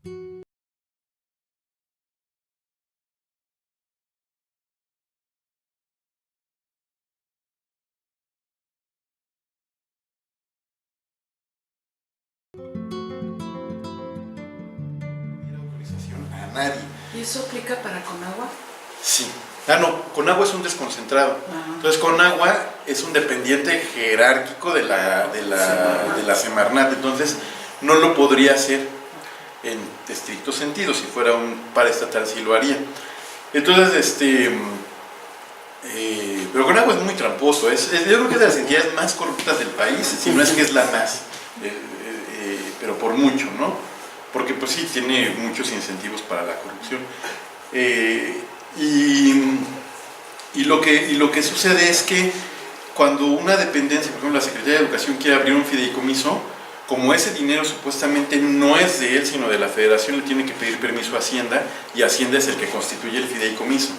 A nadie. ¿Y eso aplica para Conagua? Sí. No, Conagua es un desconcentrado. Entonces Conagua es un dependiente jerárquico de la Semarnat, entonces no lo podría hacer en estricto sentido. Si fuera un paraestatal sí lo haría. Entonces, pero Conagua es muy tramposo, yo creo que es de las entidades más corruptas del país, si no es que es la más, pero por mucho, ¿no? Porque pues sí, tiene muchos incentivos para la corrupción. Y lo que sucede es que cuando una dependencia, por ejemplo la Secretaría de Educación, quiere abrir un fideicomiso, como ese dinero supuestamente no es de él sino de la Federación, le tiene que pedir permiso a Hacienda, y Hacienda es el que constituye el fideicomiso.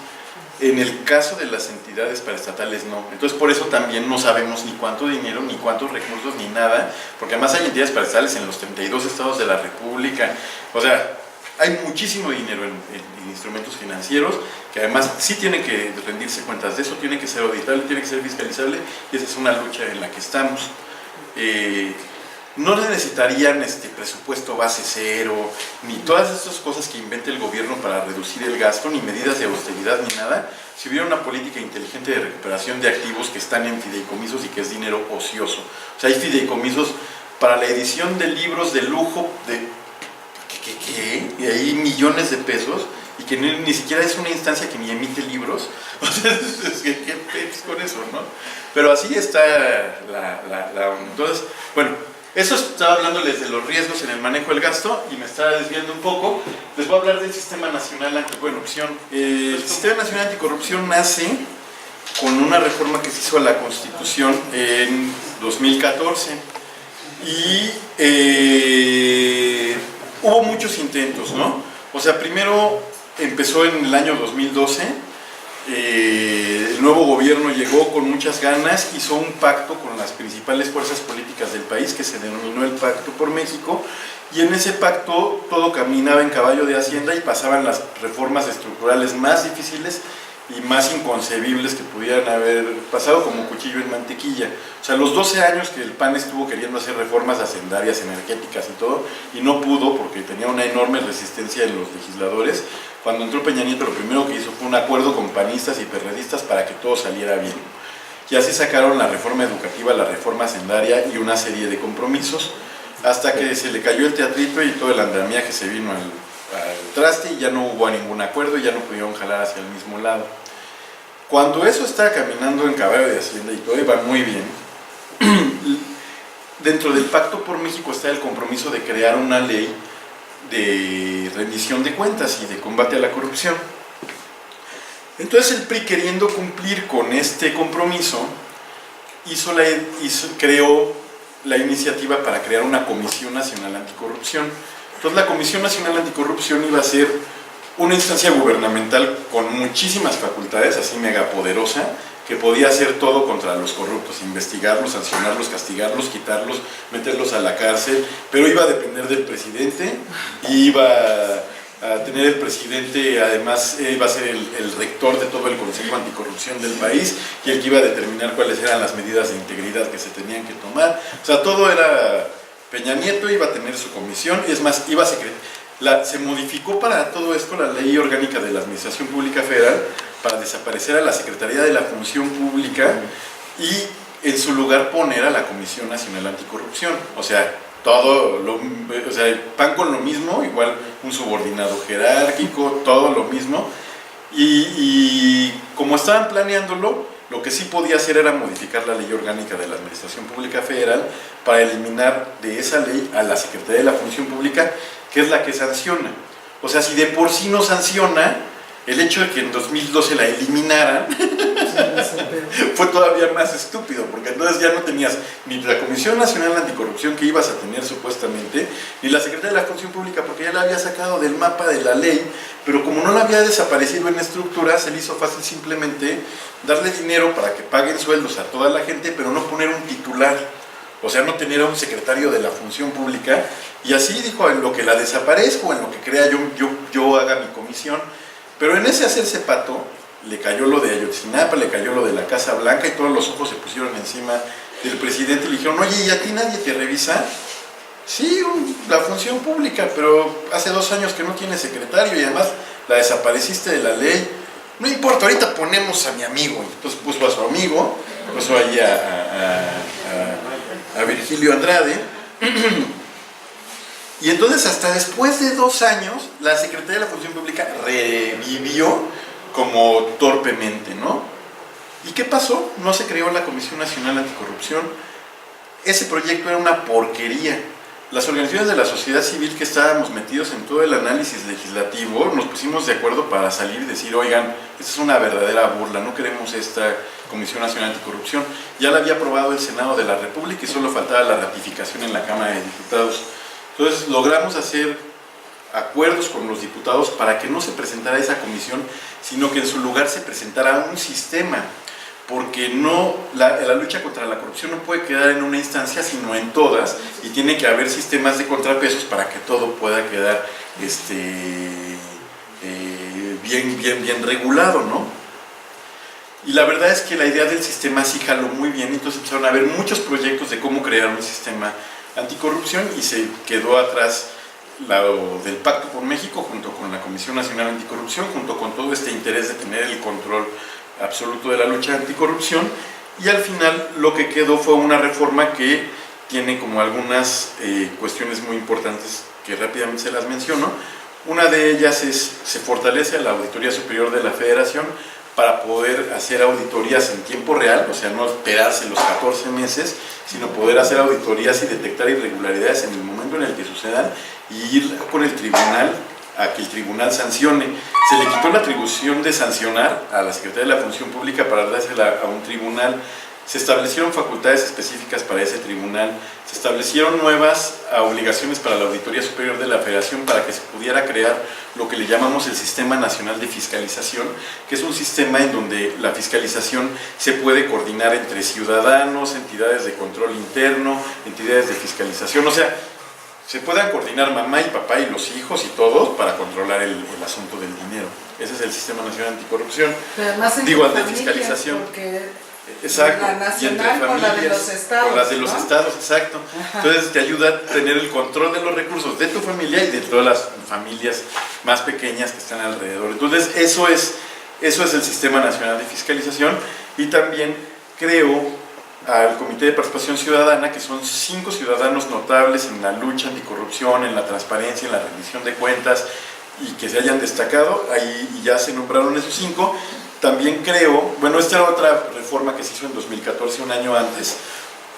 En el caso de las entidades paraestatales no. Entonces por eso también no sabemos ni cuánto dinero, ni cuántos recursos, ni nada, porque además hay entidades paraestatales en los 32 estados de la República. O sea, hay muchísimo dinero en instrumentos financieros que además sí tienen que rendirse cuentas de eso, tiene que ser auditable, tiene que ser fiscalizable, y esa es una lucha en la que estamos. No necesitarían presupuesto base cero, ni todas estas cosas que inventa el gobierno para reducir el gasto, ni medidas de austeridad, ni nada, si hubiera una política inteligente de recuperación de activos que están en fideicomisos y que es dinero ocioso. O sea, hay fideicomisos para la edición de libros de lujo, y hay millones de pesos, y que ni siquiera es una instancia que ni emite libros. O sea, ¿qué con eso, no? Pero así está la onda. Entonces, bueno, eso estaba hablándoles de los riesgos en el manejo del gasto y me estaba desviando un poco. Les voy a hablar del Sistema Nacional Anticorrupción. El Sistema Nacional Anticorrupción nace con una reforma que se hizo a la Constitución en 2014 y hubo muchos intentos, ¿no? O sea, primero empezó en el año 2012. El nuevo gobierno llegó con muchas ganas, hizo un pacto con las principales fuerzas políticas del país que se denominó el Pacto por México, y en ese pacto todo caminaba en caballo de Hacienda y pasaban las reformas estructurales más difíciles y más inconcebibles que pudieran haber pasado, como cuchillo en mantequilla. O sea, los 12 años que el PAN estuvo queriendo hacer reformas hacendarias, energéticas y todo, y no pudo porque tenía una enorme resistencia en los legisladores. Cuando entró Peña Nieto, lo primero que hizo fue un acuerdo con panistas y perredistas para que todo saliera bien. Y así sacaron la reforma educativa, la reforma hacendaria y una serie de compromisos, hasta que se le cayó el teatrito y todo el andamiaje se vino al traste y ya no hubo ningún acuerdo y ya no pudieron jalar hacia el mismo lado. Cuando eso está caminando en caballo de Hacienda y todo iba muy bien, dentro del Pacto por México está el compromiso de crear una ley de rendición de cuentas y de combate a la corrupción. Entonces el PRI, queriendo cumplir con este compromiso, creó la iniciativa para crear una Comisión Nacional Anticorrupción. Entonces la Comisión Nacional Anticorrupción iba a ser una instancia gubernamental con muchísimas facultades, así megapoderosa, que podía hacer todo contra los corruptos, investigarlos, sancionarlos, castigarlos, quitarlos, meterlos a la cárcel, pero iba a depender del presidente, y iba a tener el presidente, además iba a ser el rector de todo el Consejo Anticorrupción del país, y el que iba a determinar cuáles eran las medidas de integridad que se tenían que tomar. O sea, todo era Peña Nieto, iba a tener su comisión, y es más, se modificó para todo esto la Ley Orgánica de la Administración Pública Federal para desaparecer a la Secretaría de la Función Pública y en su lugar poner a la Comisión Nacional Anticorrupción. O sea, pan con lo mismo, igual un subordinado jerárquico, todo lo mismo. Y como estaban planeándolo, lo que sí podía hacer era modificar la Ley Orgánica de la Administración Pública Federal para eliminar de esa ley a la Secretaría de la Función Pública, que es la que sanciona. O sea, si de por sí no sanciona, el hecho de que en 2012 la eliminaran fue todavía más estúpido, porque entonces ya no tenías ni la Comisión Nacional Anticorrupción que ibas a tener supuestamente, ni la Secretaría de la Función Pública, porque ya la había sacado del mapa de la ley, pero como no la había desaparecido en estructura, se le hizo fácil simplemente darle dinero para que paguen sueldos a toda la gente, pero no poner un titular. O sea, no tener a un secretario de la función pública, y así dijo, en lo que la desaparezco, en lo que crea yo haga mi comisión. Pero en ese hacerse pato, le cayó lo de Ayotzinapa, le cayó lo de la Casa Blanca, y todos los ojos se pusieron encima del presidente y le dijeron, oye, ¿y a ti nadie te revisa? Sí, la función pública, pero hace 2 años que no tiene secretario y además la desapareciste de la ley. No importa, ahorita ponemos a mi amigo. Entonces puso a su amigo, puso ahí a Virgilio Andrade. Y entonces hasta después de 2 años, la Secretaría de la Función Pública revivió como torpemente, ¿no? ¿Y qué pasó? No se creó la Comisión Nacional Anticorrupción. Ese proyecto era una porquería. Las organizaciones de la sociedad civil que estábamos metidos en todo el análisis legislativo, nos pusimos de acuerdo para salir y decir, oigan, esta es una verdadera burla, no queremos esta Comisión Nacional Anticorrupción. Ya la había aprobado el Senado de la República y solo faltaba la ratificación en la Cámara de Diputados. Entonces logramos hacer acuerdos con los diputados para que no se presentara esa comisión, sino que en su lugar se presentara un sistema, porque la lucha contra la corrupción no puede quedar en una instancia, sino en todas, y tiene que haber sistemas de contrapesos para que todo pueda quedar bien regulado, ¿no? Y la verdad es que la idea del sistema sí jaló muy bien, entonces empezaron a haber muchos proyectos de cómo crear un sistema anticorrupción y se quedó atrás del Pacto por México junto con la Comisión Nacional Anticorrupción, junto con todo este interés de tener el control absoluto de la lucha anticorrupción, y al final lo que quedó fue una reforma que tiene como algunas cuestiones muy importantes que rápidamente se las menciono. Una de ellas es, se fortalece a la Auditoría Superior de la Federación para poder hacer auditorías en tiempo real, o sea, no esperarse los 14 meses, sino poder hacer auditorías y detectar irregularidades en el momento en el que sucedan y ir con el tribunal a que el tribunal sancione. Se le quitó la atribución de sancionar a la Secretaría de la Función Pública para dársela a un tribunal. Se establecieron facultades específicas para ese tribunal, se establecieron nuevas obligaciones para la Auditoría Superior de la Federación para que se pudiera crear lo que le llamamos el Sistema Nacional de Fiscalización, que es un sistema en donde la fiscalización se puede coordinar entre ciudadanos, entidades de control interno, entidades de fiscalización, o sea, se puedan coordinar mamá y papá y los hijos y todos para controlar el asunto del dinero. Ese es el Sistema Nacional Anticorrupción. Pero además de fiscalización. Exacto, la nacional con la de los estados. Con las de los estados, exacto. Ajá. Entonces te ayuda a tener el control de los recursos de tu familia y de todas las familias más pequeñas que están alrededor. Entonces eso es el Sistema Nacional de Fiscalización. Y también creo al Comité de Participación Ciudadana, que son 5 ciudadanos notables en la lucha anticorrupción, en la transparencia, en la rendición de cuentas, y que se hayan destacado, ahí ya se nombraron esos 5. También creo, bueno, esta era otra reforma que se hizo en 2014, un año antes,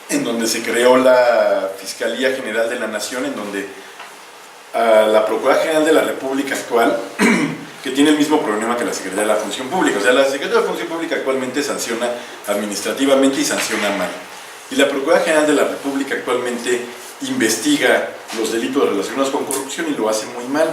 en donde se creó la Fiscalía General de la Nación, en donde la Procuraduría General de la República actual, que tiene el mismo problema que la Secretaría de la Función Pública, o sea, la Secretaría de la Función Pública actualmente sanciona administrativamente y sanciona mal, y la Procuraduría General de la República actualmente investiga los delitos relacionados con corrupción y lo hace muy mal.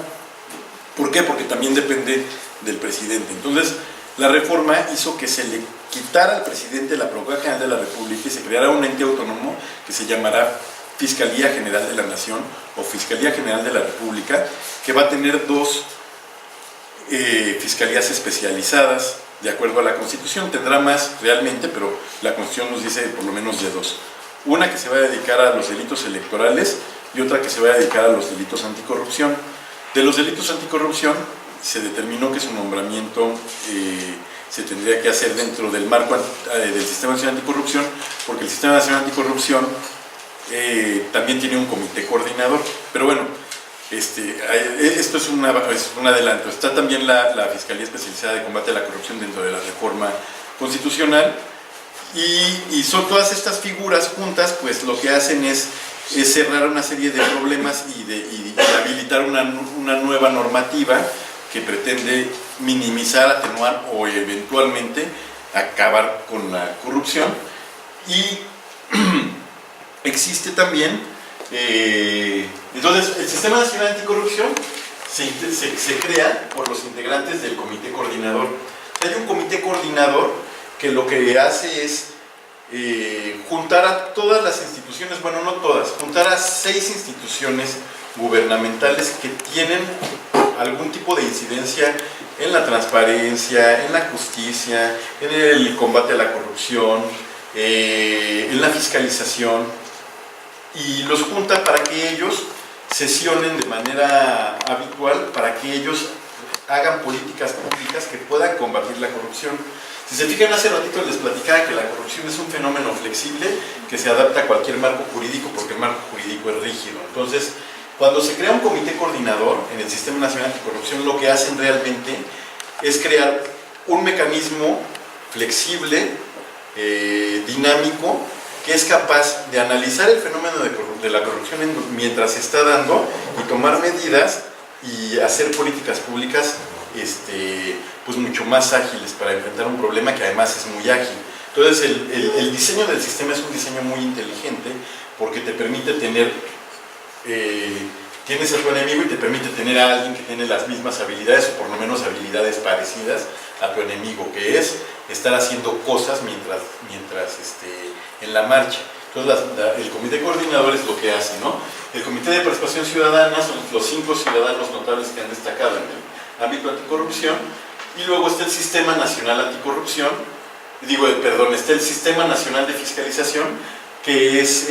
¿Por qué? Porque también depende del presidente. Entonces, la reforma hizo que se le quitara al presidente la Procuraduría General de la República y se creara un ente autónomo que se llamará Fiscalía General de la Nación o Fiscalía General de la República, que va a tener 2 fiscalías especializadas de acuerdo a la Constitución. Tendrá más realmente, pero la Constitución nos dice por lo menos de 2. Una que se va a dedicar a los delitos electorales y otra que se va a dedicar a los delitos anticorrupción. De los delitos anticorrupción se determinó que su nombramiento se tendría que hacer dentro del marco del Sistema Nacional Anticorrupción, porque el Sistema Nacional Anticorrupción también tiene un comité coordinador. Pero bueno, esto es un adelanto. Está también la Fiscalía Especializada de Combate a la Corrupción dentro de la reforma constitucional, y son todas estas figuras juntas, pues lo que hacen es cerrar una serie de problemas y de habilitar una nueva normativa que pretende minimizar, atenuar o eventualmente acabar con la corrupción. Y existe también, entonces el Sistema Nacional Anticorrupción se crea por los integrantes del comité coordinador. Hay un comité coordinador que lo que hace es juntar a todas las instituciones, bueno, no todas, juntar a 6 instituciones gubernamentales que tienen algún tipo de incidencia en la transparencia, en la justicia, en el combate a la corrupción, en la fiscalización, y los junta para que ellos sesionen de manera habitual, para que ellos hagan políticas públicas que puedan combatir la corrupción. Si se fijan, hace ratito les platicaba que la corrupción es un fenómeno flexible que se adapta a cualquier marco jurídico, porque el marco jurídico es rígido. Entonces, cuando se crea un comité coordinador en el Sistema Nacional Anticorrupción, lo que hacen realmente es crear un mecanismo flexible, dinámico, que es capaz de analizar el fenómeno de la corrupción mientras se está dando y tomar medidas y hacer políticas públicas pues mucho más ágiles para enfrentar un problema que además es muy ágil. Entonces el diseño del sistema es un diseño muy inteligente porque te permite tener, tienes a tu enemigo y te permite tener a alguien que tiene las mismas habilidades o por lo menos habilidades parecidas a tu enemigo, que es estar haciendo cosas mientras en la marcha. Entonces el comité coordinador es lo que hace, ¿no? El comité de participación ciudadana son los 5 ciudadanos notables que han destacado en el ámbito anticorrupción, y luego está el Sistema Nacional Anticorrupción, está el Sistema Nacional de Fiscalización, que es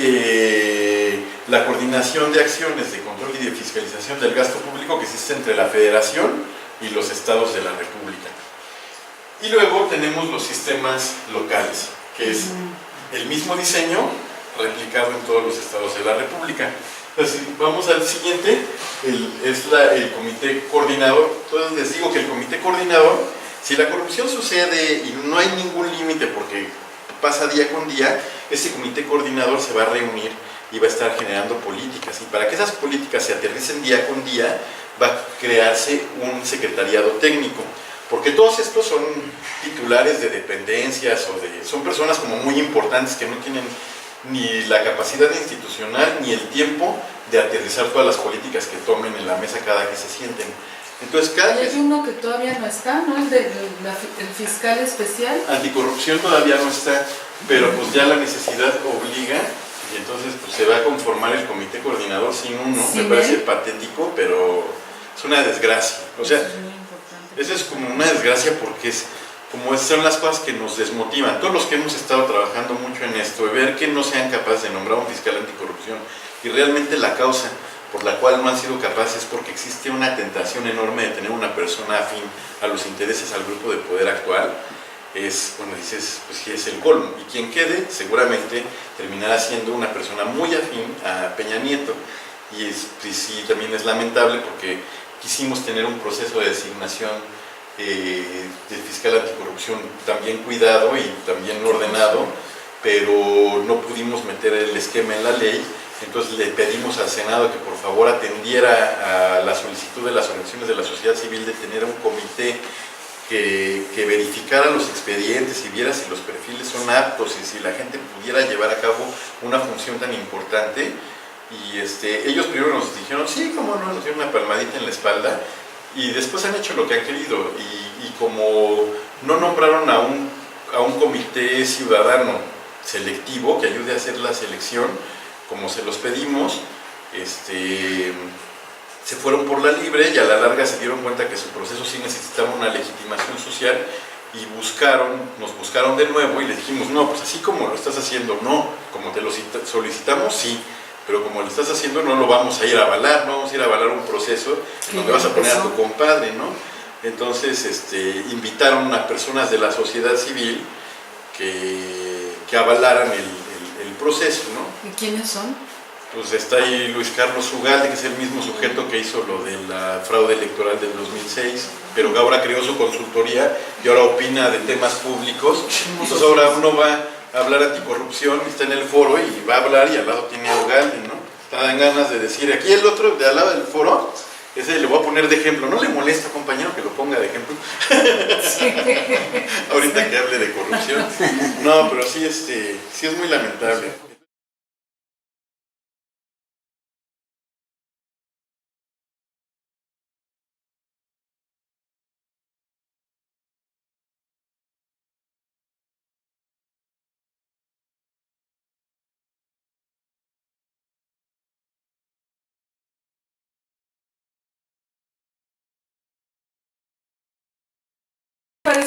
la coordinación de acciones de control y de fiscalización del gasto público que existe entre la Federación y los estados de la República. Y luego tenemos los sistemas locales, que es el mismo diseño replicado en todos los estados de la República. Entonces, vamos al siguiente, el comité coordinador. Entonces les digo que el comité coordinador, si la corrupción sucede y no hay ningún límite porque pasa día con día, este comité coordinador se va a reunir y va a estar generando políticas, y para que esas políticas se aterricen día con día va a crearse un secretariado técnico, porque todos estos son titulares de dependencias son personas como muy importantes que no tienen ni la capacidad institucional ni el tiempo de aterrizar todas las políticas que tomen en la mesa cada que se sienten. Entonces, hay uno que todavía no está, ¿no? El fiscal especial. Anticorrupción todavía no está, pero pues ya la necesidad obliga, y entonces pues se va a conformar el comité coordinador sin uno. Me parece patético, pero es una desgracia. O sea, eso es como una desgracia porque son las cosas que nos desmotivan. Todos los que hemos estado trabajando mucho en esto, de ver que no sean capaces de nombrar un fiscal anticorrupción y realmente la causa por la cual no han sido capaces porque existe una tentación enorme de tener una persona afín a los intereses al grupo de poder actual, dices, pues sí, es el colmo. Y quien quede seguramente terminará siendo una persona muy afín a Peña Nieto. Y sí, también es lamentable porque quisimos tener un proceso de designación del fiscal anticorrupción también cuidado y también ordenado, pero no pudimos meter el esquema en la ley. Entonces le pedimos al Senado que por favor atendiera a la solicitud de las organizaciones de la sociedad civil de tener un comité que verificara los expedientes y viera si los perfiles son aptos y si la gente pudiera llevar a cabo una función tan importante. Y ellos primero nos dijeron, sí, cómo no, nos dieron una palmadita en la espalda, y después han hecho lo que han querido, y como no nombraron a un comité ciudadano selectivo que ayude a hacer la selección, como se los pedimos, se fueron por la libre, y a la larga se dieron cuenta que su proceso sí necesitaba una legitimación social, y nos buscaron de nuevo y les dijimos, no, pues así como lo estás haciendo, no, como te lo solicitamos, sí, pero como lo estás haciendo no lo vamos a ir a avalar, no vamos a ir a avalar un proceso en donde vas a poner a tu compadre, ¿no? Entonces invitaron a personas de la sociedad civil que avalaran el proceso, ¿no? ¿Y quiénes son? Pues está ahí Luis Carlos Ugalde, que es el mismo sujeto que hizo lo de la fraude electoral del 2006, pero que ahora creó su consultoría y ahora opina de temas públicos. Entonces ahora uno va a hablar anticorrupción, está en el foro y va a hablar, y al lado tiene a Ugalde, ¿no? Dan ganas de decir, aquí el otro de al lado del foro, ese le voy a poner de ejemplo. ¿No le molesta, compañero, que lo ponga de ejemplo? Sí. Ahorita que hable de corrupción. No, pero sí, sí es muy lamentable. parece